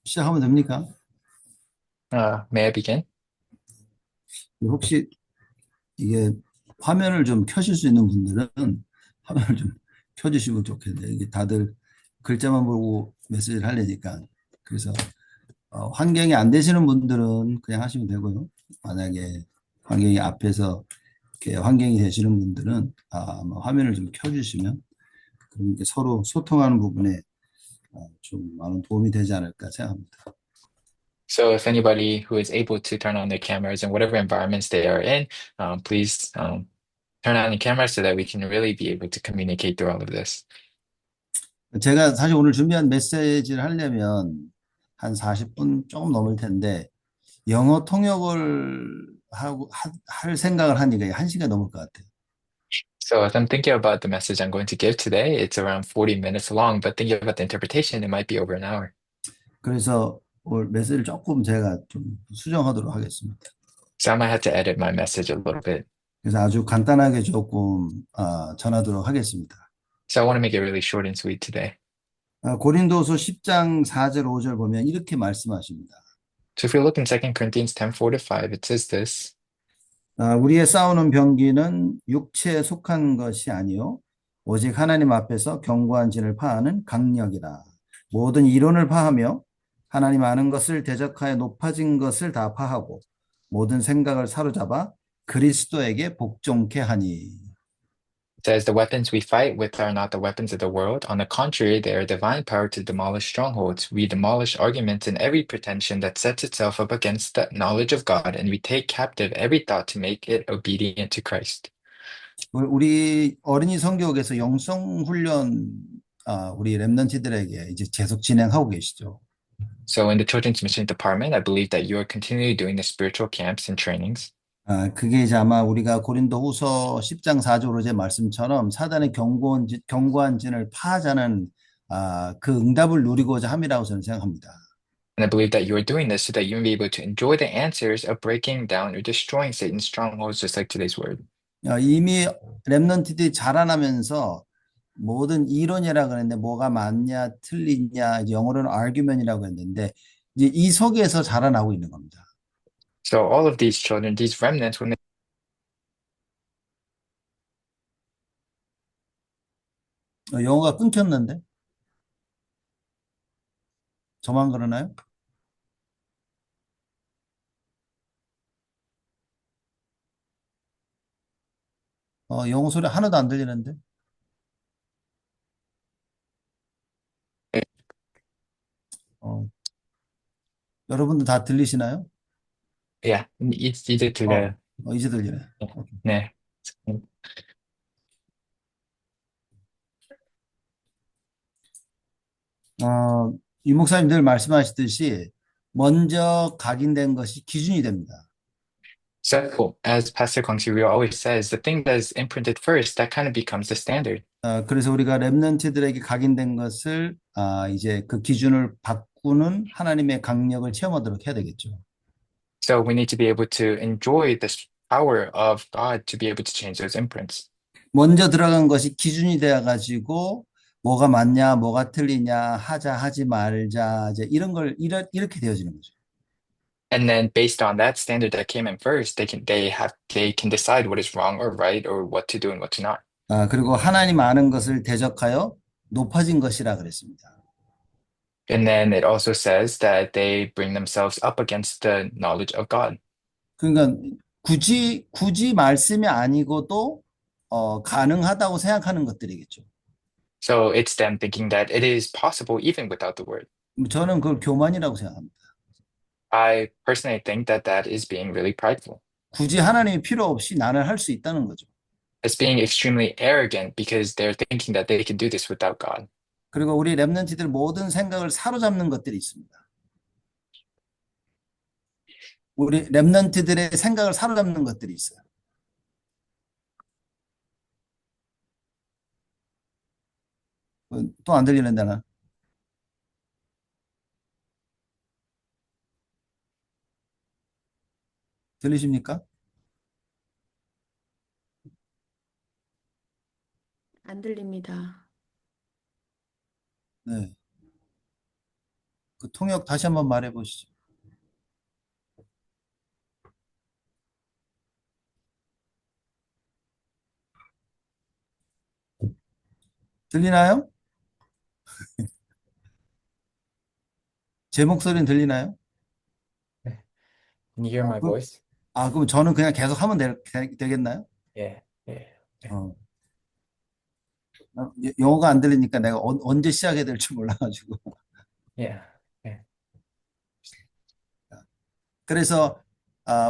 시작하면 됩니까? May I begin? 혹시 이게 화면을 좀 켜실 수 있는 분들은 화면을 좀 켜주시면 좋겠네요. 이게 다들 글자만 보고 메시지를 하려니까. 그래서 환경이 안 되시는 분들은 그냥 하시면 되고요. 만약에 환경이 앞에서 이렇게 환경이 되시는 분들은 아마 화면을 좀 켜주시면 그럼 이렇게 서로 소통하는 부분에 좀 많은 도움이 되지 않을까 생각합니다. So if anybody who is able to turn on their cameras in whatever environments they are in, please turn on your camera so that we can really be able to communicate through all of this. 제가 사실 오늘 준비한 메시지를 하려면 한 40분 조금 넘을 텐데 영어 통역을 할 생각을 하니까 1시간 넘을 것 같아요. So as I'm thinking about the message I'm going to give today, it's around 40 minutes long, but thinking about the interpretation, it might be over an hour. 그래서 오늘 메시지를 조금 제가 좀 수정하도록 하겠습니다. So I might have to edit my message a little bit. 그래서 아주 간단하게 조금 전하도록 하겠습니다. So I want to make it really short and sweet today. 고린도서 10장 4절 5절 보면 이렇게 말씀하십니다. So if we look in Second Corinthians 10, 4 to 5, it says this. 우리의 싸우는 병기는 육체에 속한 것이 아니요 오직 하나님 앞에서 견고한 진을 파하는 강력이라. 모든 이론을 파하며 하나님 아는 것을 대적하여 높아진 것을 다 파하고 모든 생각을 사로잡아 그리스도에게 복종케 하니. It says, the weapons we fight with are not the weapons of the world. On the contrary, they are divine power to demolish strongholds. We demolish arguments and every pretension that sets itself up against the knowledge of God, and we take captive every thought to make it obedient to Christ. 우리 어린이 성교육에서 영성 훈련 우리 랩런트들에게 이제 계속 진행하고 계시죠. So, in the Children's Mission Department, I believe that you are continually doing the spiritual camps and trainings. 그게 이제 아마 우리가 고린도 후서 10장 4절로 제 말씀처럼 사단의 견고한 진을 파하자는 그 응답을 누리고자 함이라고 저는 생각합니다. And I believe that you are doing this so that you may be able to enjoy the answers of breaking down or destroying Satan's strongholds, just like today's word. 이미 랩런트들이 자라나면서 모든 이론이라 그랬는데 뭐가 맞냐 틀리냐 이제 영어로는 argument이라고 했는데 이제 이 속에서 자라나고 있는 겁니다. So, all of these children, these remnants, when 영어가 끊겼는데 저만 그러나요? 영어 소리 하나도 안 들리는데 어, 여러분들 다 들리시나요? yeah, 이제 어, 들려요. 이제 들리네. 네. 이 목사님 늘 말씀하시듯이 먼저 각인된 것이 기준이 됩니다. So, as Pastor Kwang Ryu always says, the thing that is imprinted first, that kind of becomes the standard. 그래서 우리가 렘넌트들에게 각인된 것을 이제 그 기준을 바꾸는 하나님의 강력을 체험하도록 해야 되겠죠. So, we need to be able to enjoy this power of God to be able to change those imprints. 먼저 들어간 것이 기준이 되어 가지고 뭐가 맞냐, 뭐가 틀리냐, 하자, 하지 말자, 이제 이런 걸 이렇게 되어지는 거죠. And then, based on that standard that came in first, they can decide what is wrong or right or what to do and what to not. 그리고 하나님 아는 것을 대적하여 높아진 것이라 그랬습니다. And then it also says that they bring themselves up against the knowledge of God. 그러니까 굳이 말씀이 아니고도 가능하다고 생각하는 것들이겠죠. So it's them thinking that it is possible even without the word. 저는 그걸 교만이라고 생각합니다. I personally think that that is being really prideful. 굳이 하나님이 필요 없이 나는 할 수 있다는 거죠. It's being extremely arrogant because they're thinking that they can do this without God. 그리고 우리 랩런트들 모든 생각을 사로잡는 것들이 있습니다. 우리 랩런트들의 생각을 사로잡는 것들이 있어요. 또 안 들리는데 나 들리십니까? 안 들립니다. 네. 그 통역 다시 한번 말해 보시죠. 들리나요? 제 목소리는 들리나요? Can you hear 아, my voice? 그럼 저는 그냥 계속 하면 되겠나요? Yeah, yeah, yeah. 어, 영어가 안 들리니까 내가 언제 시작해야 될지 몰라가지고. Yeah, yeah. 그래서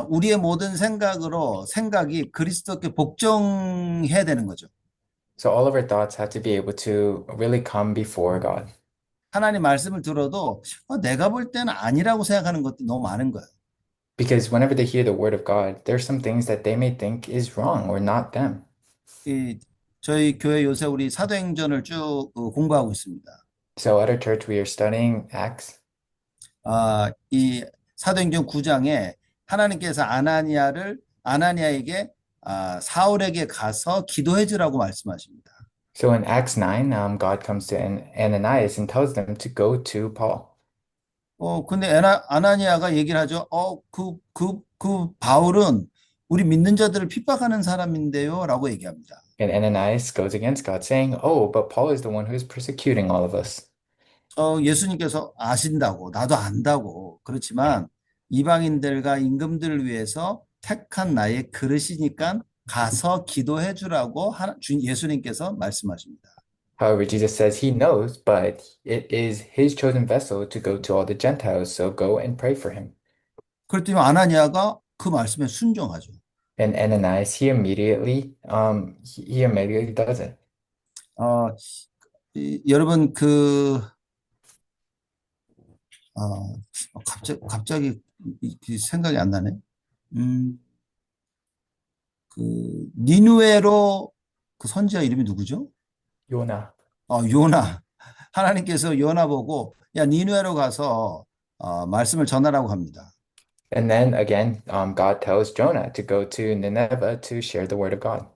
우리의 모든 생각이 그리스도께 복종해야 되는 거죠. So all of our thoughts have to be able to really come before God. 하나님 말씀을 들어도 내가 볼 때는 아니라고 생각하는 것도 너무 많은 거예요. Because whenever they hear the word of God, there's some things that they may think is wrong or not them. 이, 저희 교회 요새 우리 사도행전을 쭉 공부하고 있습니다. So at our church, we are studying Acts. 이 사도행전 9장에 하나님께서 아나니아에게 사울에게 가서 기도해 주라고 말씀하십니다. So in Acts 9, God comes to Ananias and tells them to go to Paul. 근데 아나니아가 얘기를 하죠. 그 바울은 우리 믿는 자들을 핍박하는 사람인데요. 라고 얘기합니다. And Ananias goes against God, saying, "Oh, but Paul is the one who is persecuting all of us." 예수님께서 아신다고, 나도 안다고. 그렇지만 이방인들과 임금들을 위해서 택한 나의 그릇이니까 가서 기도해 주라고 예수님께서 말씀하십니다. However, Jesus says he knows, but it is his chosen vessel to go to all the Gentiles, so go and pray for him. 그랬더니 아나니아가 그 말씀에 순종하죠. And Ananias, he immediately does it. 어, 여러분 갑자기 생각이 안 나네. 음, 니누에로 그 선지자 이름이 누구죠? 요나. 요나. 하나님께서 요나 보고 야 니누에로 가서 말씀을 전하라고 합니다. And then again, God tells Jonah to go to Nineveh to share the word of God.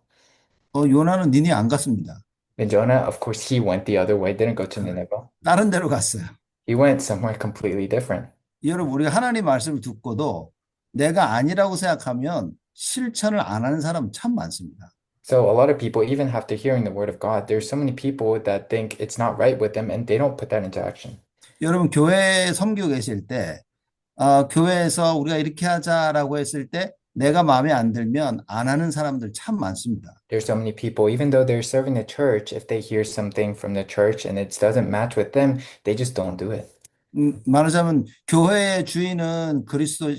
요나는 니누에 안 갔습니다. And Jonah, of course, he went the other way, didn't go to Nineveh. 다른 데로 갔어요. He went somewhere completely different. 여러분 우리가 하나님 말씀을 듣고도 내가 아니라고 생각하면 실천을 안 하는 사람 참 많습니다. So a lot of people, even after hearing the word of God, there's so many people that think it's not right with them and they don't put that into action. 여러분 교회 섬기고 계실 때 교회에서 우리가 이렇게 하자라고 했을 때 내가 마음에 안 들면 안 하는 사람들 참 많습니다. There's so many people, even though they're serving the church, if they hear something from the church and it doesn't match with them, they just don't do it. 말하자면 교회의 주인은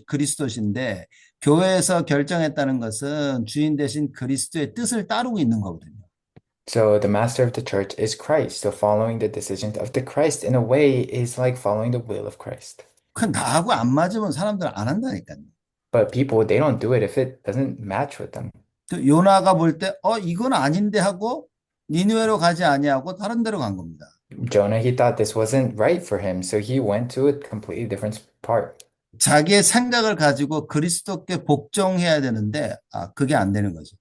그리스도신데 교회에서 결정했다는 것은 주인 대신 그리스도의 뜻을 따르고 있는 거거든요. So the master of the church is Christ. So following the decisions of the Christ in a way is like following the will of Christ. 그 나하고 안 맞으면 사람들 안 한다니까요. But people, they don't do it if it doesn't match with them. 요나가 볼 때 이건 아닌데 하고 니느웨로 가지 아니하고 다른 데로 간 겁니다. Jonah, he thought this wasn't right for him, so he went to a completely different part. 자기의 생각을 가지고 그리스도께 복종해야 되는데 그게 안 되는 거죠.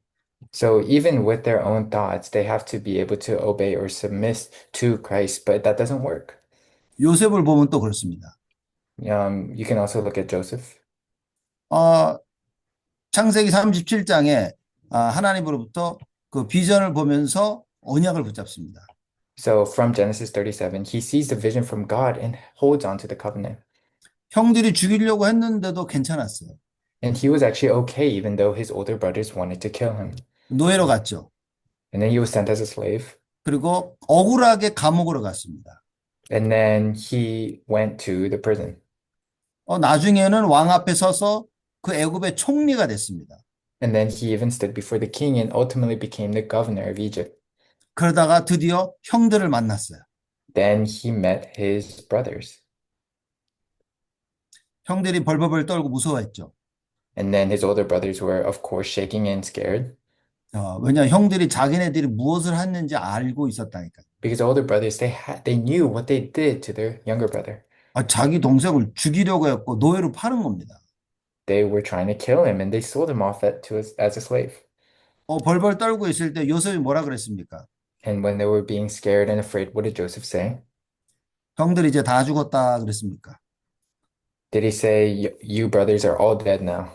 So even with their own thoughts, they have to be able to obey or submit to Christ, but that doesn't work. 요셉을 보면 또 그렇습니다. You can also look at Joseph. 창세기 37장에 하나님으로부터 그 비전을 보면서 언약을 붙잡습니다. So from Genesis 37, he sees the vision from God and holds on to the covenant. 형들이 죽이려고 했는데도 괜찮았어요. And he was actually okay, even though his older brothers wanted to kill him. 노예로 갔죠. And then he was sent as a slave. 그리고 억울하게 감옥으로 갔습니다. And then he went to the prison. 나중에는 왕 앞에 서서 그 애굽의 총리가 됐습니다. And then he even stood before the king and ultimately became the governor of Egypt. 그러다가 드디어 형들을 만났어요. Then he met his brothers. 형들이 벌벌벌 떨고 무서워했죠. And then his older brothers were, of course, shaking and scared. 왜냐 형들이 자기네들이 무엇을 했는지 알고 있었다니까. Because older brothers, they knew what they did to their younger brother. 자기 동생을 죽이려고 했고 노예로 파는 겁니다. They were trying to kill him and they sold him off as a slave. 벌벌 떨고 있을 때 요셉이 뭐라 그랬습니까? And when they were being scared and afraid, what did Joseph say? 형들이 이제 다 죽었다 그랬습니까? Did he say, You brothers are all dead now?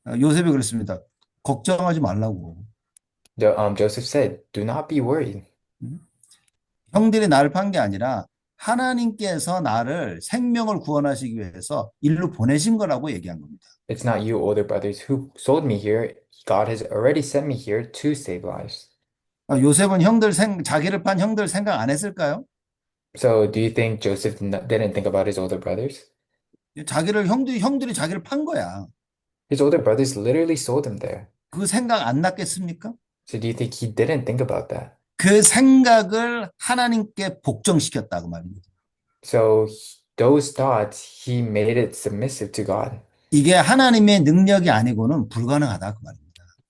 요셉이 그랬습니다. 걱정하지 말라고. Joseph said, Do not be worried. 음? 형들이 나를 판 게 아니라 하나님께서 나를 생명을 구원하시기 위해서 일로 보내신 거라고 얘기한 겁니다. It's not you, older brothers, who sold me here. God has already sent me here to save lives. 요셉은 자기를 판 형들 생각 안 했을까요? So, do you think Joseph didn't think about his older brothers? 형들이 자기를 판 거야. His older brothers literally sold him there. 그 생각 안 났겠습니까? So, do you think he didn't think about that? 그 생각을 하나님께 복종시켰다고 말입니다. So, those thoughts, he made it submissive to God. 이게 하나님의 능력이 아니고는 불가능하다 그 말입니다.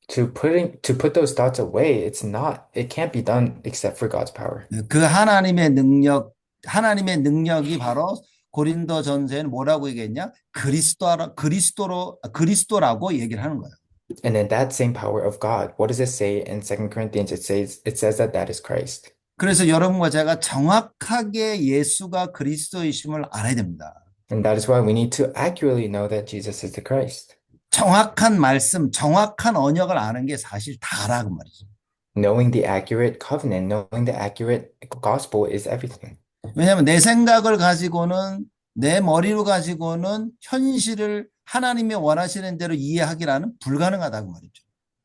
To put those thoughts away, it can't be done except for God's power. 그 하나님의 능력이 바로 고린도전서에는 뭐라고 얘기했냐? 그리스도라고 얘기를 하는 거예요. And then that same power of God, what does it say in Second Corinthians? It says that that is Christ. 그래서 여러분과 제가 정확하게 예수가 그리스도이심을 알아야 됩니다. And that is why we need to accurately know that Jesus is the Christ. 정확한 말씀, 정확한 언약을 아는 게 사실 다라고 말이죠. Knowing the accurate covenant, knowing the accurate gospel is everything. 왜냐하면 내 생각을 가지고는 내 머리로 가지고는 현실을 하나님이 원하시는 대로 이해하기라는 불가능하다고 말이죠.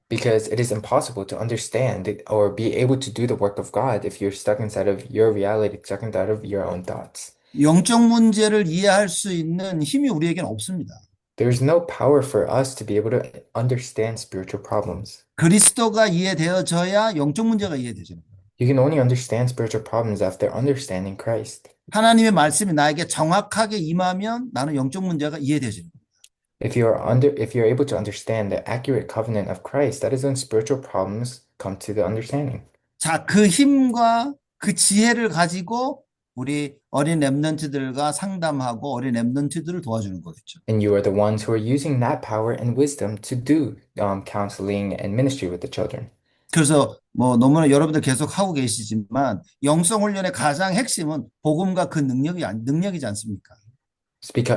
Because it is impossible to understand or be able to do the work of God if you're stuck inside of your reality, stuck inside of your own thoughts. 영적 문제를 이해할 수 있는 힘이 우리에게는 없습니다. There's no power for us to be able to understand spiritual problems. 그리스도가 이해되어져야 영적 문제가 이해되죠. You can only understand spiritual problems after understanding Christ. 하나님의 말씀이 나에게 정확하게 임하면 나는 영적 문제가 이해되죠. If you're able to understand the accurate covenant of Christ, that is when spiritual problems come to the understanding. 자, 그 힘과 그 지혜를 가지고 우리 어린 렘넌트들과 상담하고 어린 렘넌트들을 도와주는 거겠죠. And you are the ones who are using that power and wisdom to do counseling and ministry with the children. 그래서 뭐 너무나 여러분들 계속 하고 계시지만 영성 훈련의 가장 핵심은 복음과 그 능력이지 않습니까?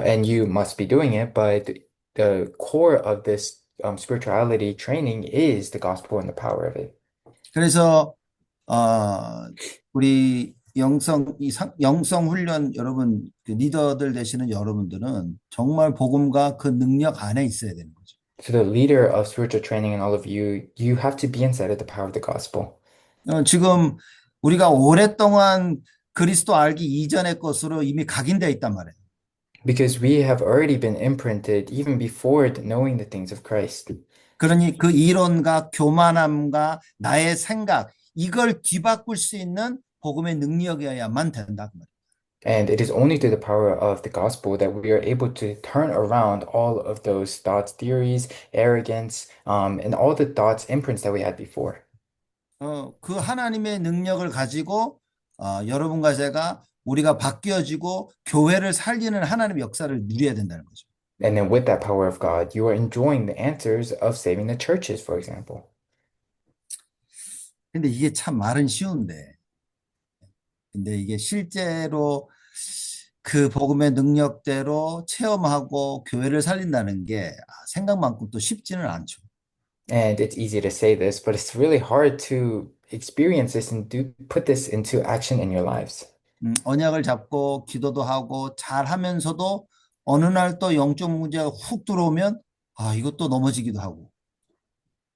And you must be doing it, but the core of this spirituality training is the gospel and the power of it. 그래서 우리 영성 훈련 여러분 그 리더들 되시는 여러분들은 정말 복음과 그 능력 안에 있어야 되는 거죠. So the leader of spiritual training and all of you, you have to be inside of the power of the gospel. 지금 우리가 오랫동안 그리스도 알기 이전의 것으로 이미 각인되어 있단 말이에요. Because we have already been imprinted even before knowing the things of Christ. 그러니 그 이론과 교만함과 나의 생각 이걸 뒤바꿀 수 있는 복음의 능력이어야만 된다. And it is only through the power of the gospel that we are able to turn around all of those thoughts, theories, arrogance, and all the thoughts, imprints that we had before. 그 하나님의 능력을 가지고 여러분과 제가 우리가 바뀌어지고 교회를 살리는 하나님의 역사를 누려야 된다는 거죠. And then with that power of God, you are enjoying the answers of saving the churches, for example. 근데 이게 참 말은 쉬운데, 근데 이게 실제로 그 복음의 능력대로 체험하고 교회를 살린다는 게 생각만큼 또 쉽지는 않죠. And it's easy to say this, but it's really hard to experience this and put this into action in your lives. 언약을 잡고 기도도 하고 잘 하면서도 어느 날 또 영적 문제가 훅 들어오면 이것도 넘어지기도 하고.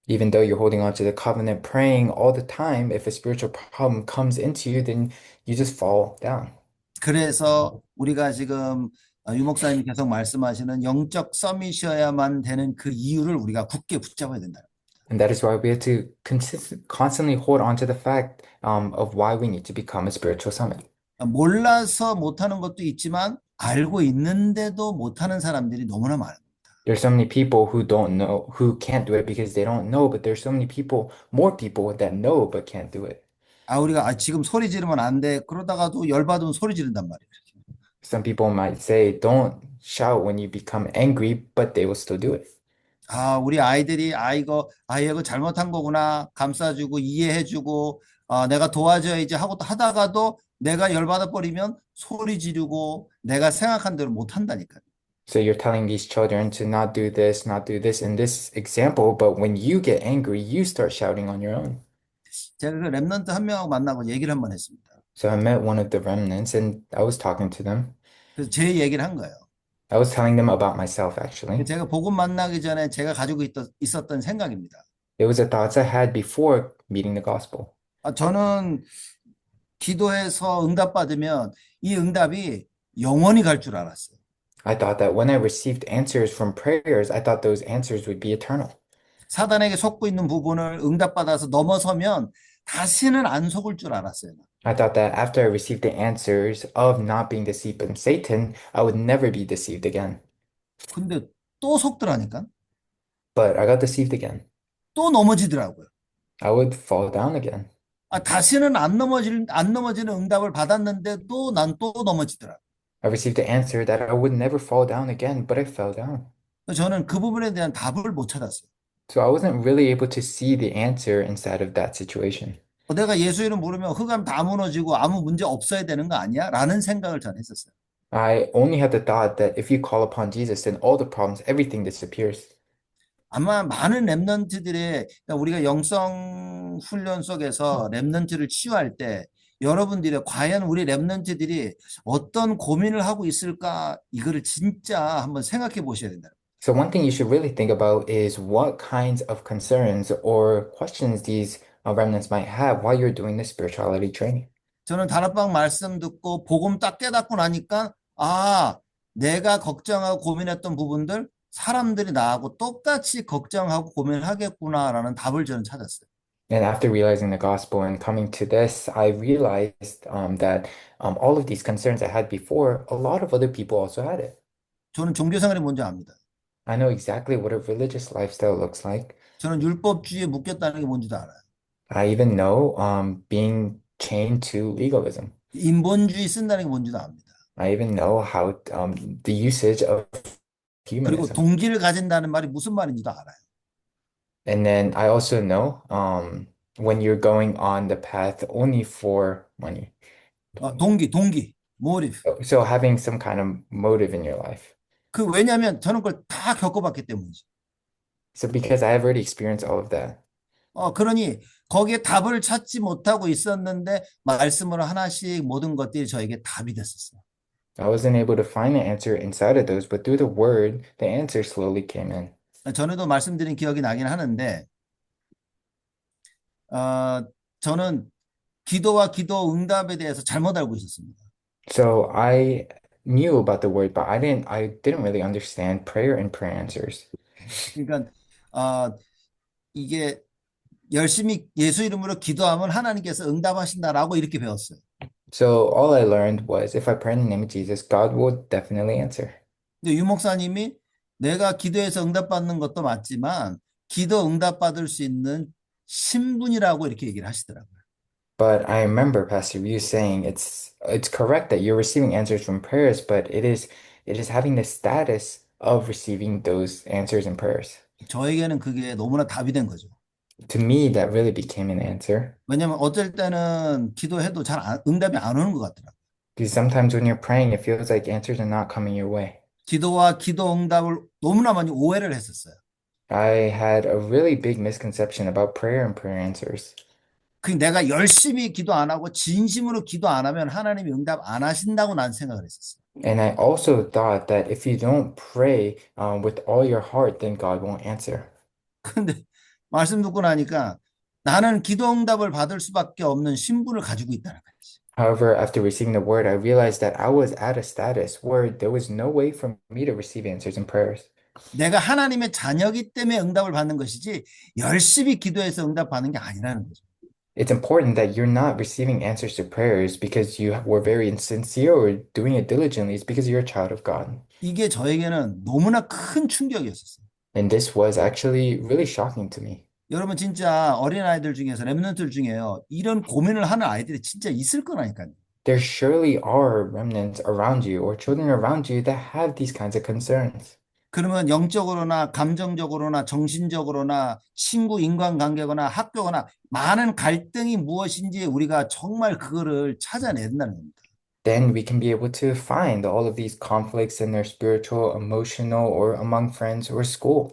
Even though you're holding on to the covenant, praying all the time, if a spiritual problem comes into you, then you just fall down. 그래서 우리가 지금 유 목사님이 계속 말씀하시는 영적 서밋이어야만 되는 그 이유를 우리가 굳게 붙잡아야 된다. And that is why we have to constantly hold on to the fact of why we need to become a spiritual summit. 몰라서 못하는 것도 있지만 알고 있는데도 못하는 사람들이 너무나 많아요. There's so many people who don't know, who can't do it because they don't know, but there's so many people, more people that know but can't do it. 우리가 지금 소리 지르면 안 돼. 그러다가도 열받으면 소리 지른단 말이에요. Some people might say, don't shout when you become angry, but they will still do it. 우리 아이들이 이거 잘못한 거구나 감싸주고 이해해주고 내가 도와줘야지 하다가도 내가 열받아 버리면 소리 지르고 내가 생각한 대로 못 한다니까요. So you're telling these children to not do this in this example, but when you get angry, you start shouting on your own. 제가 그 랩런트 한 명하고 만나고 얘기를 한 번 했습니다. So I met one of the remnants and I was talking to them. 그래서 제 얘기를 한 거예요. I was telling them about myself, actually. 제가 복음 만나기 전에 제가 가지고 있었던 생각입니다. It was the thoughts I had before meeting the gospel. 저는 기도해서 응답받으면 이 응답이 영원히 갈 줄 알았어요. I thought that when I received answers from prayers, I thought those answers would be eternal. 사단에게 속고 있는 부분을 응답받아서 넘어서면 다시는 안 속을 줄 알았어요. I thought that after I received the answers of not being deceived by Satan, I would never be deceived again. 근데 또 속더라니까. But I got deceived again. 또 넘어지더라고요. I would fall down again. 다시는 안 넘어지는 응답을 받았는데도 난 또 넘어지더라. I received the answer that I would never fall down again, but I fell down. 저는 그 부분에 대한 답을 못 찾았어요. So I wasn't really able to see the answer inside of that situation. 내가 예수 이름 부르면 흑암 다 무너지고 아무 문제 없어야 되는 거 아니야? 라는 생각을 전 했었어요. I only had the thought that if you call upon Jesus, then all the problems, everything disappears. 아마 많은 랩런트들의 그러니까 우리가 영성 훈련 속에서 랩런트를 치유할 때 여러분들이 과연 우리 랩런트들이 어떤 고민을 하고 있을까 이거를 진짜 한번 생각해 보셔야 된다. So one thing you should really think about is what kinds of concerns or questions these remnants might have while you're doing the spirituality training. 저는 다락방 말씀 듣고 복음 딱 깨닫고 나니까 내가 걱정하고 고민했던 부분들 사람들이 나하고 똑같이 걱정하고 고민하겠구나라는 답을 저는 찾았어요. And after realizing the gospel and coming to this, I realized that all of these concerns I had before, a lot of other people also had it. 저는 종교 생활이 뭔지 압니다. I know exactly what a religious lifestyle looks like. 저는 율법주의에 묶였다는 게 뭔지도 알아요. I even know being chained to legalism. 인본주의 쓴다는 게 뭔지도 압니다. I even know how the usage of 그리고 humanism. 동기를 가진다는 말이 무슨 말인지도 알아요. And then I also know when you're going on the path only for money. 동기, motive. So having some kind of motive in your life. 왜냐하면 저는 그걸 다 겪어봤기 때문이죠. So because I have already experienced all of that. 그러니 거기에 답을 찾지 못하고 있었는데 말씀으로 하나씩 모든 것들이 저에게 답이 됐었어요. I wasn't able to find the answer inside of those, but through the word, the answer slowly came in. 전에도 말씀드린 기억이 나긴 하는데 저는 기도와 기도 응답에 대해서 잘못 알고 있었습니다. So I knew about the word, but I didn't really understand prayer and prayer answers. 그러니까 이게 열심히 예수 이름으로 기도하면 하나님께서 응답하신다라고 이렇게 배웠어요. So all I learned was if I pray in the name of Jesus, God will definitely answer. 근데 유 목사님이 내가 기도해서 응답받는 것도 맞지만 기도 응답받을 수 있는 신분이라고 이렇게 얘기를 하시더라고요. But I remember Pastor Yu saying it's correct that you're receiving answers from prayers, but it is having the status of receiving those answers and prayers. 저에게는 그게 너무나 답이 된 거죠. To me, that really became an answer. 왜냐하면 어쩔 때는 기도해도 응답이 안 오는 것 같더라고요. Because sometimes when you're praying, it feels like answers are not coming your way. 기도와 기도 응답을 너무나 많이 오해를 했었어요. I had a really big misconception about prayer and prayer answers. 내가 열심히 기도 안 하고 진심으로 기도 안 하면 하나님이 응답 안 하신다고 난 생각을 했었어요. And I also thought that if you don't pray with all your heart, then God won't answer. 근데 말씀 듣고 나니까 나는 기도 응답을 받을 수밖에 없는 신분을 가지고 있다는 거지. However, after receiving the word, I realized that I was at a status where there was no way for me to receive answers and prayers. 내가 하나님의 자녀이기 때문에 응답을 받는 것이지 열심히 기도해서 응답받는 게 아니라는 거죠. It's important that you're not receiving answers to prayers because you were very insincere or doing it diligently. It's because you're a child of God. 이게 저에게는 너무나 큰 충격이었었어요. And this was actually really shocking to me. 여러분 진짜 어린아이들 중에서 랩런트들 중에요. 이런 고민을 하는 아이들이 진짜 있을 거라니까요. There surely are remnants around you or children around you that have these kinds of concerns. 그러면 영적으로나 감정적으로나 정신적으로나 친구 인간관계거나 학교거나 많은 갈등이 무엇인지 우리가 정말 그거를 찾아내야 된다는 겁니다. Then we can be able to find all of these conflicts in their spiritual, emotional, or among friends or school.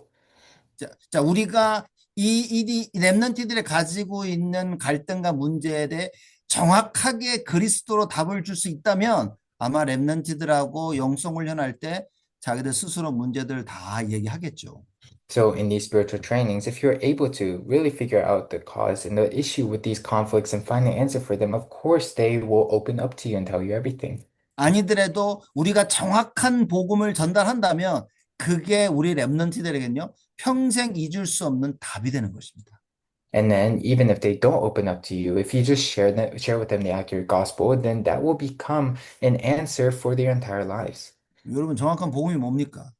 자, 우리가 이 렘넌트들이 가지고 있는 갈등과 문제에 대해 정확하게 그리스도로 답을 줄 수 있다면 아마 렘넌트들하고 영성 훈련할 때 자기들 스스로 문제들 다 얘기하겠죠. So, in these spiritual trainings, if you're able to really figure out the cause and the issue with these conflicts and find the answer for them, of course they will open up to you and tell you everything. 아니더라도 우리가 정확한 복음을 전달한다면 그게 우리 렘넌트들에게는요 평생 잊을 수 없는 답이 되는 것입니다. And then, even if they don't open up to you, if you just share with them the accurate gospel, then that will become an answer for their entire lives. 여러분 정확한 복음이 뭡니까?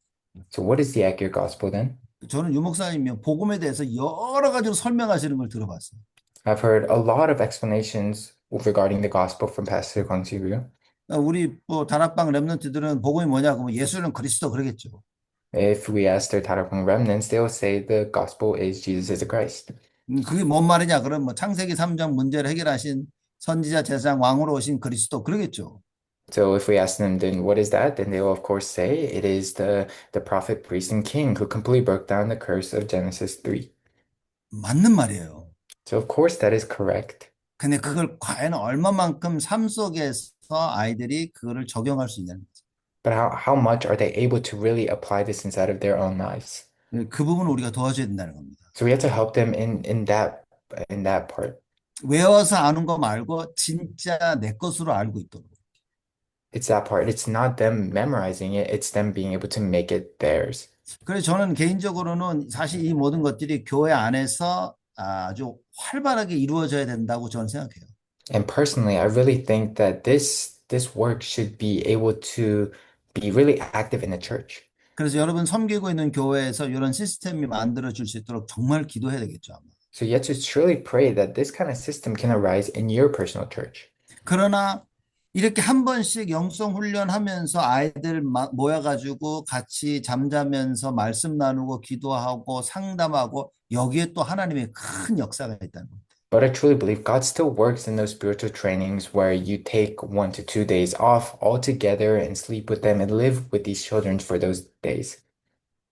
So, what is the accurate gospel then? 저는 유 목사님이 복음에 대해서 여러 가지로 설명하시는 걸 들어봤어요. I've heard a lot of explanations regarding the gospel from Pastor Kwang Siru. 우리 뭐 다락방 렘넌트들은 복음이 뭐냐 그러면 예수는 그리스도 그러겠죠. If we ask their Tarakwang remnants, they'll say the gospel is Jesus is the Christ. 그게 뭔 말이냐 그러면 뭐 창세기 3장 문제를 해결하신 선지자 제사장 왕으로 오신 그리스도 그러겠죠. So if we ask them, then what is that? Then they will of course say it is the prophet, priest, and king who completely broke down the curse of Genesis 3. 맞는 말이에요. So of course that is correct. 근데 그걸 과연 얼마만큼 삶 속에서 아이들이 그거를 적용할 수 있냐는 거죠. But how much are they able to really apply this inside of their own lives? 그 부분을 우리가 도와줘야 된다는 겁니다. So we have to help them in that part. 외워서 아는 거 말고 진짜 내 것으로 알고 있도록. It's that part. It's not them memorizing it, it's them being able to make it theirs. 그래서 저는 개인적으로는 사실 이 모든 것들이 교회 안에서 아주 활발하게 이루어져야 된다고 저는 생각해요. And personally, I really think that this work should be able to be really active in the church. 그래서 여러분 섬기고 있는 교회에서 이런 시스템이 만들어질 수 있도록 정말 기도해야 되겠죠. 아마. So you have to truly pray that this kind of system can arise in your personal church. 그러나 이렇게 한 번씩 영성 훈련하면서 아이들 모여가지고 같이 잠자면서 말씀 나누고 기도하고 상담하고 여기에 또 하나님의 큰 역사가 있다는 겁니다. But I truly believe God still works in those spiritual trainings where you take 1 to 2 days off all together and sleep with them and live with these children for those days.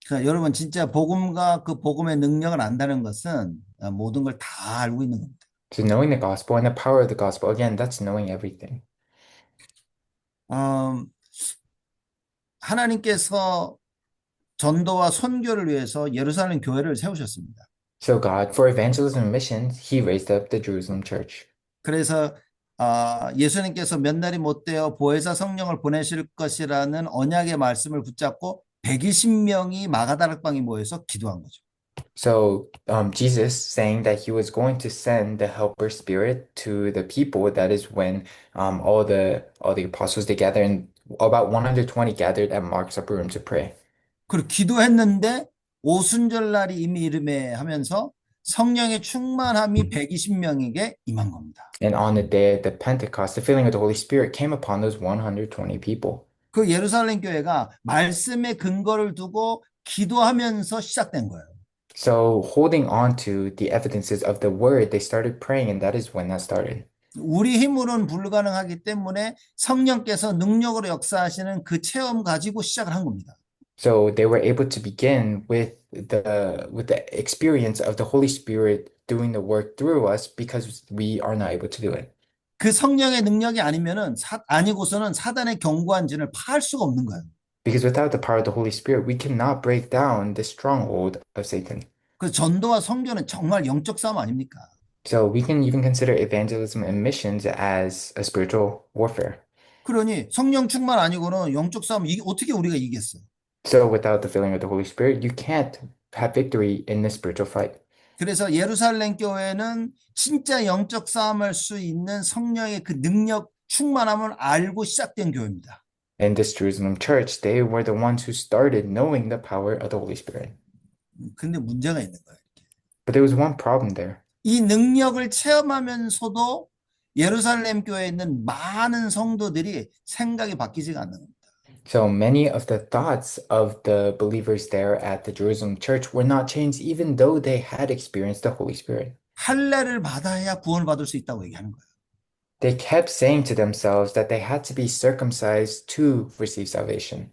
그러니까 여러분 진짜 복음과 그 복음의 능력을 안다는 것은 모든 걸 다 알고 있는 겁니다. So knowing the gospel and the power of the gospel, again, that's knowing everything. 하나님께서 전도와 선교를 위해서 예루살렘 교회를 세우셨습니다. So God, for evangelism and missions, He raised up the Jerusalem church. 그래서 예수님께서 몇 날이 못 되어 보혜사 성령을 보내실 것이라는 언약의 말씀을 붙잡고 120명이 마가다락방에 모여서 기도한 거죠. So Jesus saying that He was going to send the Helper Spirit to the people. That is when all the apostles they gathered, and about 120 gathered at Mark's upper room to pray. 그리고 기도했는데 오순절 날이 이미 이름에 하면서 성령의 충만함이 120명에게 임한 겁니다. And on the day of the Pentecost, the filling of the Holy Spirit came upon those 120 people. 그 예루살렘 교회가 말씀의 근거를 두고 기도하면서 시작된 거예요. So holding on to the evidences of the word, they started praying, and that is when that started. 우리 힘으로는 불가능하기 때문에 성령께서 능력으로 역사하시는 그 체험 가지고 시작을 한 겁니다. So they were able to begin with the experience of the Holy Spirit doing the work through us because we are not able to do it. 그 성령의 능력이 아니고서는 사단의 견고한 진을 파할 수가 없는 거예요. Because without the power of the Holy Spirit, we cannot break down the stronghold of Satan. 그 전도와 선교는 정말 영적 싸움 아닙니까? So we can even consider evangelism and missions as a spiritual warfare. 그러니 성령 충만 아니고는 영적 싸움 어떻게 우리가 이기겠어요? So without the filling of the Holy Spirit, you can't have victory in this spiritual fight. 그래서 예루살렘 교회는 진짜 영적 싸움할 수 있는 성령의 그 능력 충만함을 알고 시작된 교회입니다. In this Jerusalem church, they were the ones who started knowing the power of the Holy Spirit. 근데 문제가 있는 거예요. But there was one problem there. 이 능력을 체험하면서도 예루살렘 교회에 있는 많은 성도들이 생각이 바뀌지가 않는 겁니다. So many of the thoughts of the believers there at the Jerusalem church were not changed, even though they had experienced the Holy Spirit. 할례를 받아야 구원을 받을 수 있다고 얘기하는 거예요. They kept saying to themselves that they had to be circumcised to receive salvation.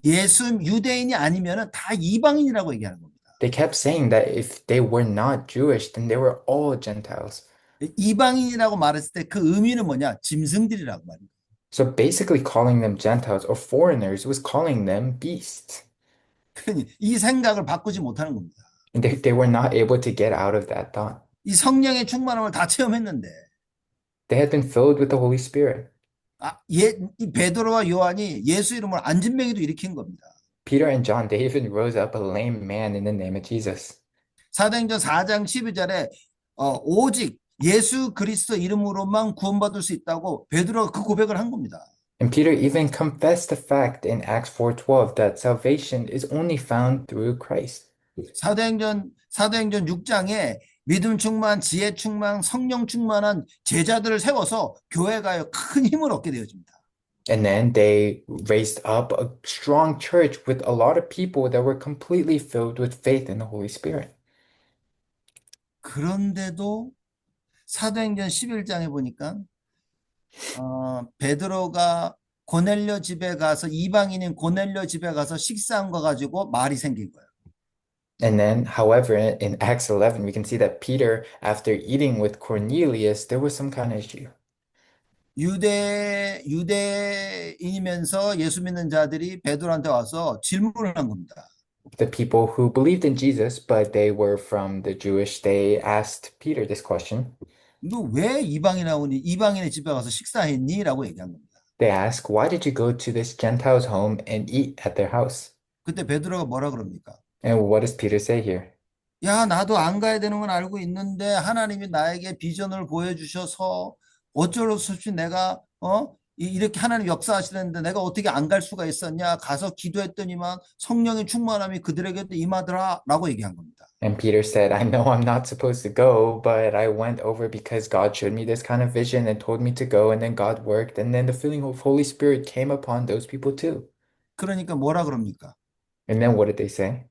예수 유대인이 아니면은 다 이방인이라고 얘기하는 겁니다. They kept saying that if they were not Jewish, then they were all Gentiles. 이방인이라고 말했을 때 그 의미는 뭐냐? 짐승들이라고 말입니다. So basically calling them Gentiles or foreigners was calling them beasts. 그러니 이 생각을 바꾸지 못하는 겁니다. And they were not able to get out of that thought. 이 성령의 충만함을 다 체험했는데 They had been filled with the Holy Spirit. 이 베드로와 요한이 예수 이름으로 안진뱅이도 일으킨 겁니다. Peter and John, they even rose up a lame man in the name of Jesus. 사도행전 4장 12절에 오직 예수 그리스도 이름으로만 구원받을 수 있다고 베드로가 그 고백을 한 겁니다. And Peter even confessed the fact in Acts 4:12 that salvation is only found through Christ. 사도행전 6장에 믿음 충만, 지혜 충만, 성령 충만한 제자들을 세워서 교회가 큰 힘을 얻게 되어집니다. And then they raised up a strong church with a lot of people that were completely filled with faith in the Holy Spirit. 그런데도 사도행전 11장에 보니까 베드로가 고넬료 집에 가서 이방인인 고넬료 집에 가서 식사한 거 가지고 말이 생긴 거예요. And then, however, in Acts 11, we can see that Peter, after eating with Cornelius, there was some kind of issue. 유대인이면서 예수 믿는 자들이 베드로한테 와서 질문을 한 겁니다. The people who believed in Jesus, but they were from the Jewish, they asked Peter this question. 너 왜 이방인의 집에 가서 식사했니? 라고 얘기한 겁니다. They asked, why did you go to this Gentile's home and eat at their house? 그때 베드로가 뭐라 그럽니까? And what does Peter say here? 야, 나도 안 가야 되는 건 알고 있는데 하나님이 나에게 비전을 보여주셔서 어쩔 수 없이 내가 이렇게 하나님 역사하시는데 내가 어떻게 안 갈 수가 있었냐? 가서 기도했더니만 성령의 충만함이 그들에게도 임하더라 라고 얘기한 겁니다. And Peter said, I know I'm not supposed to go, but I went over because God showed me this kind of vision and told me to go, and then God worked, and then the feeling of Holy Spirit came upon those people too. 그러니까 뭐라 그럽니까? And then what did they say?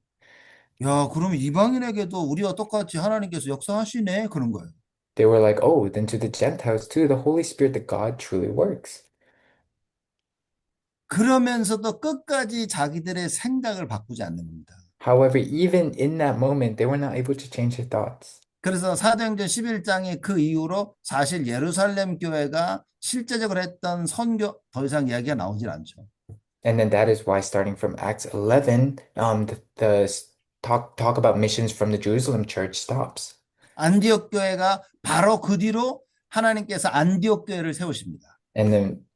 야, 그럼 이방인에게도 우리와 똑같이 하나님께서 역사하시네 그런 거예요. They were like, oh, then to the Gentiles too, the Holy Spirit, the God truly works. 그러면서도 끝까지 자기들의 생각을 바꾸지 않는 겁니다. However, even in that moment, they were not able to change their thoughts. 그래서 사도행전 11장의 그 이후로 사실 예루살렘 교회가 실제적으로 했던 선교 더 이상 이야기가 나오질 않죠. And then that is why, starting from Acts 11, talk about missions from the Jerusalem church stops. 안디옥 교회가 바로 그 뒤로 하나님께서 안디옥 교회를 세우십니다. And then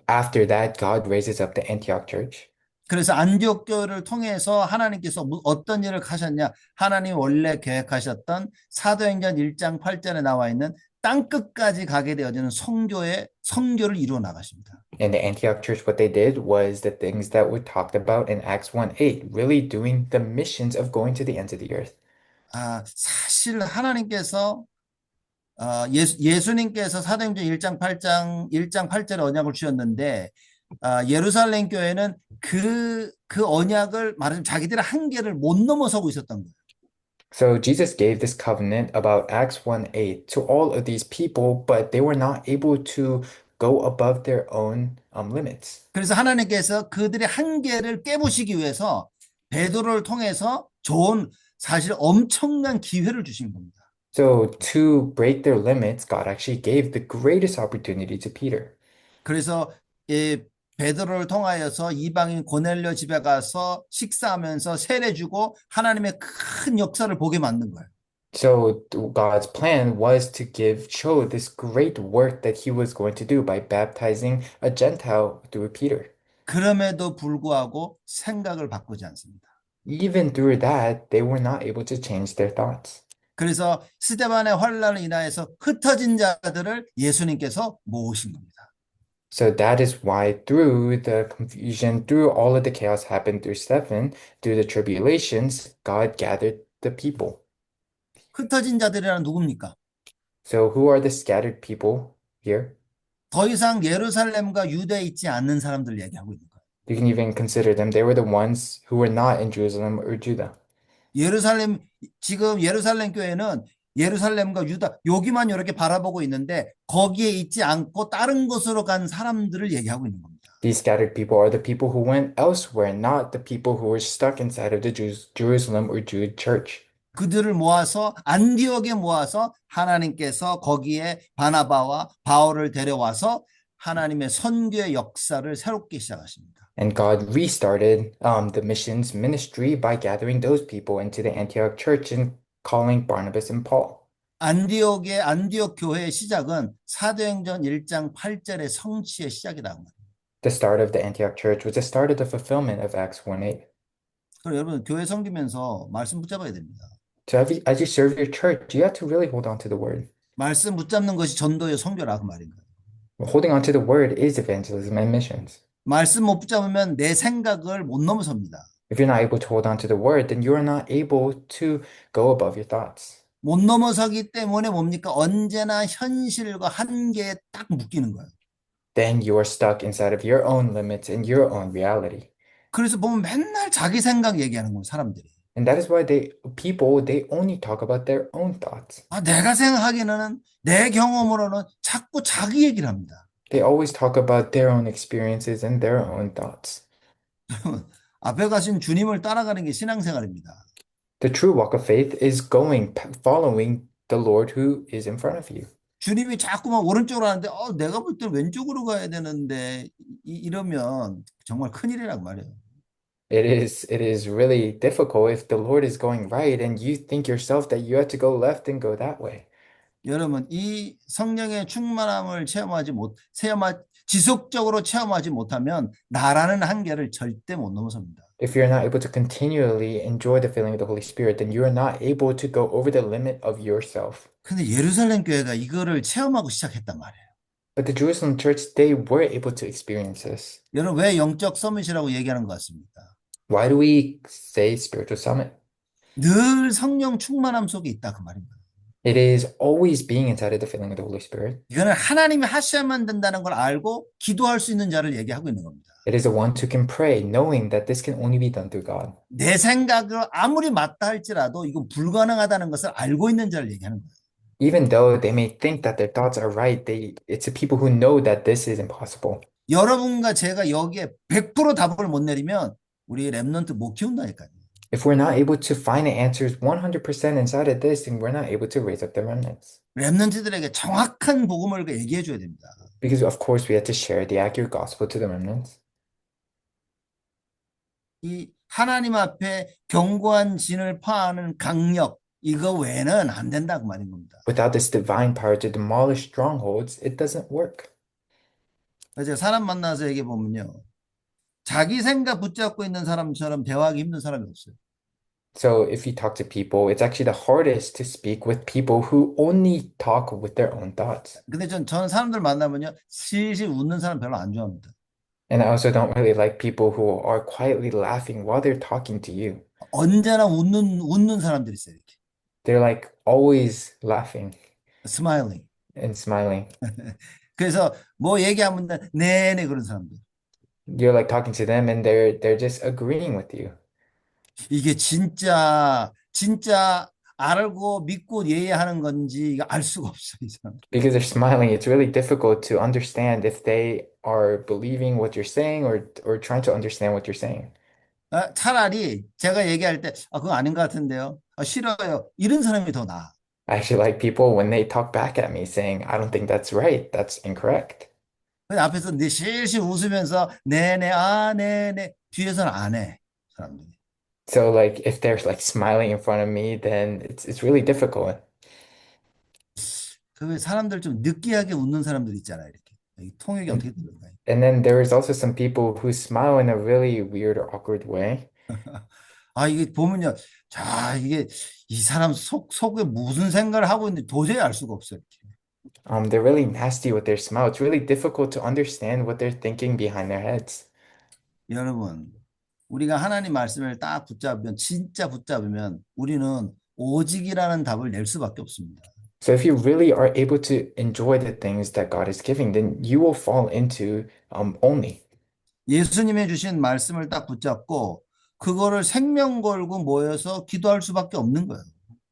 after that, God raises up the Antioch church. 그래서 안디옥 교회를 통해서 하나님께서 어떤 일을 하셨냐? 하나님 원래 계획하셨던 사도행전 1장 8절에 나와 있는 땅 끝까지 가게 되어지는 선교를 이루어 나가십니다. And the Antioch church, what they did was the things that were talked about in Acts 1:8, really doing the missions of going to the ends of the earth. 사실 하나님께서 예수님께서 사도행전 1장 8절에 언약을 주셨는데 예루살렘 교회는 그 언약을 말하자면 자기들의 한계를 못 넘어서고 있었던 거예요. So Jesus gave this covenant about Acts 1:8 to all of these people, but they were not able to go above their own limits. 그래서 하나님께서 그들의 한계를 깨부시기 위해서 베드로를 통해서 사실 엄청난 기회를 주신 겁니다. So to break their limits, God actually gave the greatest opportunity to Peter. 그래서 베드로를 통하여서 이방인 고넬료 집에 가서 식사하면서 세례 주고 하나님의 큰 역사를 보게 만든 거예요. So God's plan was to show this great work that he was going to do by baptizing a Gentile through Peter. 그럼에도 불구하고 생각을 바꾸지 않습니다. Even through that, they were not able to change their thoughts. 그래서 스데반의 환란을 인하여서 흩어진 자들을 예수님께서 모으신 겁니다. So that is why through the confusion, through all of the chaos happened through Stephen, through the tribulations, God gathered the people. 흩어진 자들이란 누굽니까? So who are the scattered people here? 더 이상 예루살렘과 유대에 있지 않는 사람들 얘기하고 있는 거예요. You can even consider them. They were the ones who were not in Jerusalem or Judah. 예루살렘 지금 예루살렘 교회는 예루살렘과 유다 여기만 이렇게 바라보고 있는데 거기에 있지 않고 다른 곳으로 간 사람들을 얘기하고 있는 겁니다. These scattered people are the people who went elsewhere, not the people who were stuck inside of the Jerusalem or Jude church. 그들을 모아서 안디옥에 모아서 하나님께서 거기에 바나바와 바울을 데려와서 하나님의 선교의 역사를 새롭게 시작하십니다. And God restarted the missions ministry by gathering those people into the Antioch church and calling Barnabas and Paul. 안디옥 교회의 시작은 사도행전 1장 8절의 성취의 시작이다. The start of the Antioch church was the start of the fulfillment of Acts 1:8. 그럼 여러분 교회 섬기면서 말씀 붙잡아야 됩니다. So as you serve your church, you have to really hold on to the word. 말씀 붙잡는 것이 전도의 선교라 그 말인 거예요. Holding on to the word is evangelism and missions. 말씀 못 붙잡으면 내 생각을 못 넘어섭니다. If you're not able to hold on to the word, then you are not able to go above your thoughts. 못 넘어서기 때문에 뭡니까? 언제나 현실과 한계에 딱 묶이는 거예요. Then you are stuck inside of your own limits and your own reality. 그래서 보면 맨날 자기 생각 얘기하는 거예요, 사람들이. And that is why they only talk about their own thoughts. 내가 생각하기에는 내 경험으로는 자꾸 자기 얘기를 합니다. They always talk about their own experiences and their own thoughts. 앞에 가신 주님을 따라가는 게 신앙생활입니다. The true walk of faith is following the Lord who is in front of you. 주님이 자꾸만 오른쪽으로 하는데 내가 볼 때 왼쪽으로 가야 되는데 이러면 정말 큰일이라고 말이에요. It is really difficult if the Lord is going right and you think yourself that you have to go left and go that way. 여러분, 이 성령의 충만함을 지속적으로 체험하지 못하면 나라는 한계를 절대 못 넘어섭니다. If you're not able to continually enjoy the filling of the Holy Spirit, then you are not able to go over the limit of yourself. 근데 예루살렘 교회가 이거를 체험하고 시작했단 말이에요. But the Jerusalem church, they were able to experience this. 여러분, 왜 영적 서밋이라고 얘기하는 것 같습니까? Why do we say spiritual summit? 늘 성령 충만함 속에 있다 그 말입니다. It is always being inside of the filling of the Holy Spirit. 이거는 하나님이 하셔야만 된다는 걸 알고 기도할 수 있는 자를 얘기하고 있는 겁니다. It is the one who can pray, knowing that this can only be done through God. 내 생각을 아무리 맞다 할지라도 이건 불가능하다는 것을 알고 있는 자를 얘기하는 거예요. Even though they may think that their thoughts are right, it's the people who know that this is impossible. 여러분과 제가 여기에 100% 답을 못 내리면 우리 랩넌트 못 키운다니까요. If we're not able to find the answers 100% inside of this, then we're not able to raise up the remnants. 랩넌트들에게 정확한 복음을 얘기해 줘야 됩니다. Because of course we have to share the accurate gospel to the remnants. 이 하나님 앞에 견고한 진을 파하는 강력 이거 외에는 안 된다 그 말인 겁니다. Without this divine power to demolish strongholds, it doesn't work. 제가 사람 만나서 얘기해 보면요. 자기 생각 붙잡고 있는 사람처럼 대화하기 힘든 사람이 없어요. So if you talk to people, it's actually the hardest to speak with people who only talk with their own thoughts. 근데 저는 사람들 만나면요. 실실 웃는 사람 별로 안 좋아합니다. And I also don't really like people who are quietly laughing while they're talking to you. 언제나 웃는 사람들이 있어요. 이렇게. They're like always laughing smiling. and smiling. 그래서 뭐 얘기하면 네네 그런 사람들. You're like talking to them and they're just agreeing with you. 이게 진짜 알고 믿고 예의하는 건지 이거 알 수가 없어요, 이 사람. Because they're smiling, it's really difficult to understand if they are believing what you're saying or trying to understand what you're saying. 차라리 제가 얘기할 때 그거 아닌 것 같은데요. 싫어요. 이런 사람이 더 나아. I actually like people when they talk back at me saying, I don't think that's right, that's incorrect. 근데 앞에서 실실 웃으면서 네네 네네 뒤에서는 안 해, 사람들이. So like if they're like smiling in front of me, then it's really difficult. 그 사람들 좀 느끼하게 웃는 사람들 있잖아요, 이렇게. 이 통역이 어떻게 들어가? And then there is also some people who smile in a really weird or awkward way. 이게 보면요. 자, 이게 이 사람 속에 무슨 생각을 하고 있는지 도저히 알 수가 없어요. 이렇게. They're really nasty with their smile. It's really difficult to understand what they're thinking behind their heads. 여러분, 우리가 하나님 말씀을 딱 진짜 붙잡으면 우리는 오직이라는 답을 낼 수밖에 없습니다. So if you really are able to enjoy the things that God is giving, then you will fall into only. 예수님이 주신 말씀을 딱 붙잡고 그거를 생명 걸고 모여서 기도할 수밖에 없는 거예요.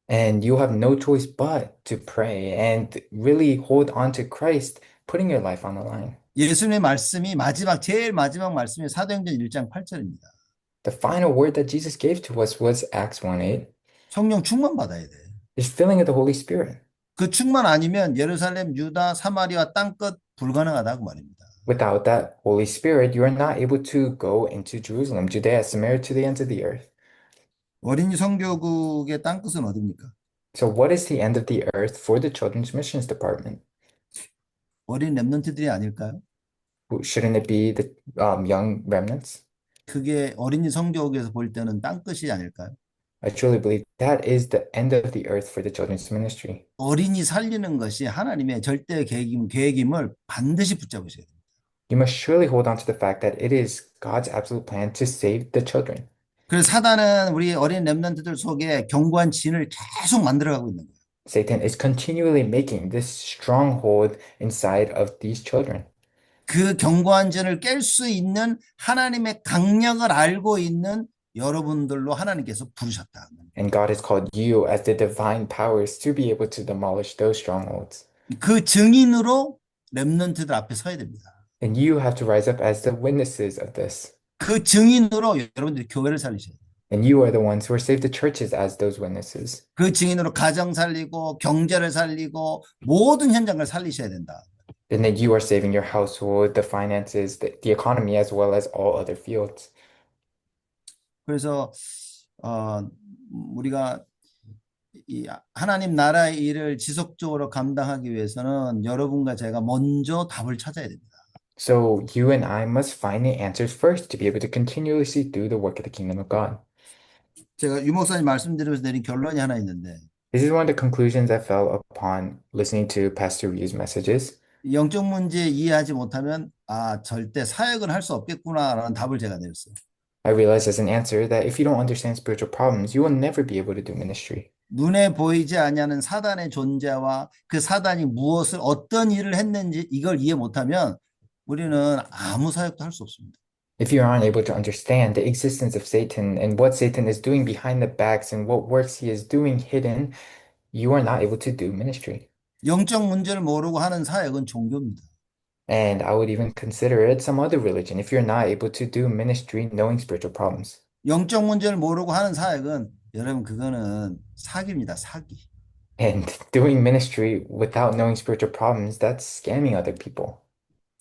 And you have no choice but to pray and really hold on to Christ, putting your life on the line. 예수님의 말씀이 제일 마지막 말씀이 사도행전 1장 8절입니다. The final word that Jesus gave to us was Acts 1:8. 성령 충만 받아야 돼. It's filling of the Holy Spirit. 그 충만 아니면 예루살렘, 유다, 사마리아 땅끝 불가능하다고 말입니다. Without that Holy Spirit, you are not able to go into Jerusalem, Judea, Samaria, to the ends of the earth. 어린이 성교국의 땅끝은 어디입니까? So, what is the end of the earth for the Children's Missions Department? 어린 랩런트들이 아닐까요? Shouldn't it be the young remnants? 그게 어린이 성교국에서 볼 때는 땅끝이 아닐까요? I truly believe that is the end of the earth for the children's ministry. 어린이 살리는 것이 하나님의 절대 계획임을 반드시 붙잡으셔야 돼요. You must surely hold on to the fact that it is God's absolute plan to save the children. 그래서 사단은 우리 어린 랩런트들 속에 견고한 진을 계속 만들어가고 있는 거예요. Satan is continually making this stronghold inside of these children. 그 견고한 진을 깰 수 있는 하나님의 강력을 알고 있는 여러분들로 하나님께서 부르셨다. And God has called you as the divine powers to be able to demolish those strongholds. 그 증인으로 랩런트들 앞에 서야 됩니다. And you have to rise up as the witnesses of this. 그 증인으로 여러분들이 교회를 살리셔야 돼요. And you are the ones who are saved the churches as those witnesses. 그 증인으로 가정 살리고 경제를 살리고 모든 현장을 살리셔야 된다. And then you are saving your household, the finances, the economy, as well as all other fields. 그래서 우리가 이 하나님 나라의 일을 지속적으로 감당하기 위해서는 여러분과 제가 먼저 답을 찾아야 됩니다. So you and I must find the answers first to be able to continuously do the work of the kingdom of God. 제가 유 목사님 말씀드리면서 내린 결론이 하나 있는데 This is one of the conclusions I fell upon listening to Pastor Ryu's messages. 영적 문제 이해하지 못하면 절대 사역은 할 수 없겠구나라는 답을 제가 내렸어요. I realized as an answer that if you don't understand spiritual problems, you will never be able to do ministry. 눈에 보이지 아니하는 사단의 존재와 그 사단이 무엇을 어떤 일을 했는지 이걸 이해 못하면 우리는 아무 사역도 할 수 없습니다. If you aren't able to understand the existence of Satan and what Satan is doing behind the backs and what works he is doing hidden, you are not able to do ministry. 영적 문제를 모르고 하는 사역은 종교입니다. And I would even consider it some other religion if you're not able to do ministry knowing spiritual problems. 영적 문제를 모르고 하는 사역은 여러분 그거는 사기입니다. 사기. And doing ministry without knowing spiritual problems, that's scamming other people.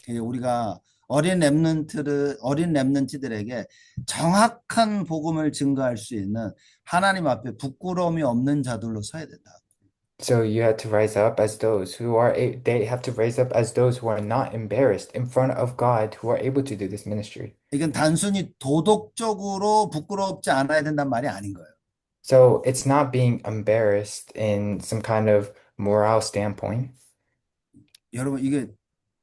우리가 어린 렘넌트들에게 정확한 복음을 증거할 수 있는 하나님 앞에 부끄러움이 없는 자들로 서야 된다. So you have to rise up as those who are, they have to rise up as those who are not embarrassed in front of God, who are able to do this ministry. 이건 단순히 도덕적으로 부끄럽지 않아야 된다는 말이 아닌 거예요. So it's not being embarrassed in some kind of moral standpoint. 여러분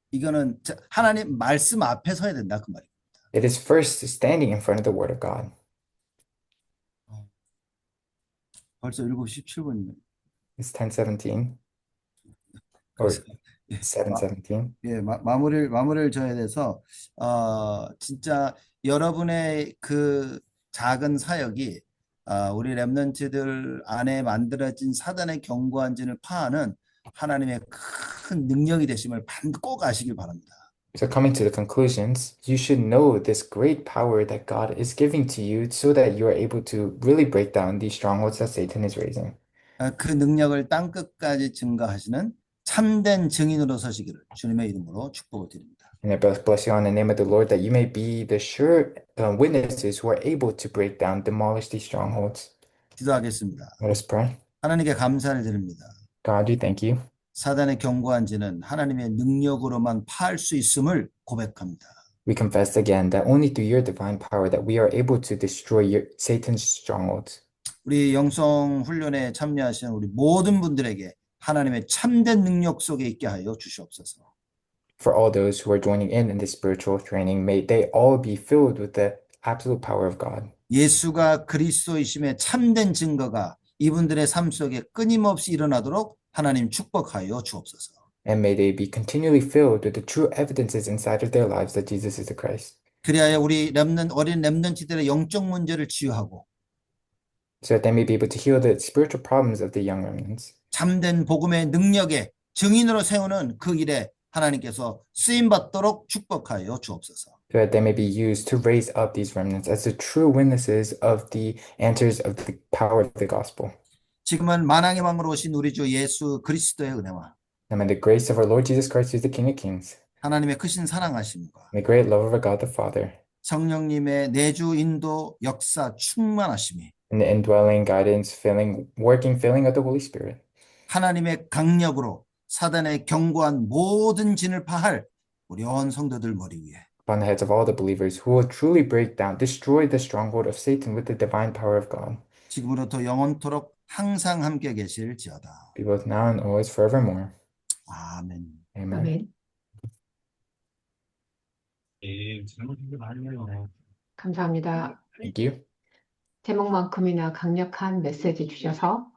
이거는 하나님 말씀 앞에 서야 된다 그 말이에요. It is first standing in front of the Word of God. 벌써 7시 17분이면 It's 10:17 or 7:17. 예, 마무리를 져야 돼서 진짜 여러분의 그 작은 사역이 우리 렘넌트들 안에 만들어진 사단의 견고한 진을 파하는 하나님의 큰 능력이 되심을 꼭 아시길 바랍니다. So coming to the conclusions, you should know this great power that God is giving to you so that you are able to really break down these strongholds that Satan is raising. 그 능력을 땅끝까지 증거하시는 참된 증인으로 서시기를 주님의 이름으로 축복을 드립니다. And I bless you on the name of the Lord that you may be the sure witnesses who are able to break down, demolish these strongholds. 기도하겠습니다. Let us pray. 하나님께 감사를 드립니다. God, we thank you. 사단의 견고한 진은 하나님의 능력으로만 파할 수 있음을 고백합니다. We confess again that only through your divine power that we are able to destroy Satan's strongholds. 우리 영성 훈련에 참여하시는 우리 모든 분들에게 하나님의 참된 능력 속에 있게 하여 주시옵소서. For all those who are joining in this spiritual training, may they all be filled with the absolute power of God. 예수가 그리스도이심의 참된 증거가 이분들의 삶 속에 끊임없이 일어나도록 하나님 축복하여 주옵소서. And may they be continually filled with the true evidences inside of their lives that Jesus is the Christ. 그래야 우리 어린 렘넌트들의 영적 문제를 치유하고 so that they may be able to heal the spiritual problems of the young remnants, 참된 복음의 능력에 증인으로 세우는 그 일에 하나님께서 쓰임받도록 축복하여 주옵소서. so that they may be used to raise up these remnants as the true witnesses of the answers of the power of the gospel. 지금은 만왕의 왕으로 오신 우리 주 예수 그리스도의 은혜와 And may the grace of our Lord Jesus Christ, who is the King of Kings, 하나님의 크신 사랑하심과 and the great love of our God the Father, 성령님의 내주 인도 역사 충만하심이 and the indwelling guidance, filling of the Holy Spirit, 하나님의 강력으로 사단의 견고한 모든 진을 파할 우리 온 성도들 머리 위에 upon the heads of all the believers, who will truly destroy the stronghold of Satan with the divine power of God, 지금으로부터 영원토록 항상 함께 계실지어다. be both now and always forevermore. 아멘. Amen. 아멘. 예, 질문이 많네요. 감사합니다. Thank you. 제목만큼이나 강력한 메시지 주셔서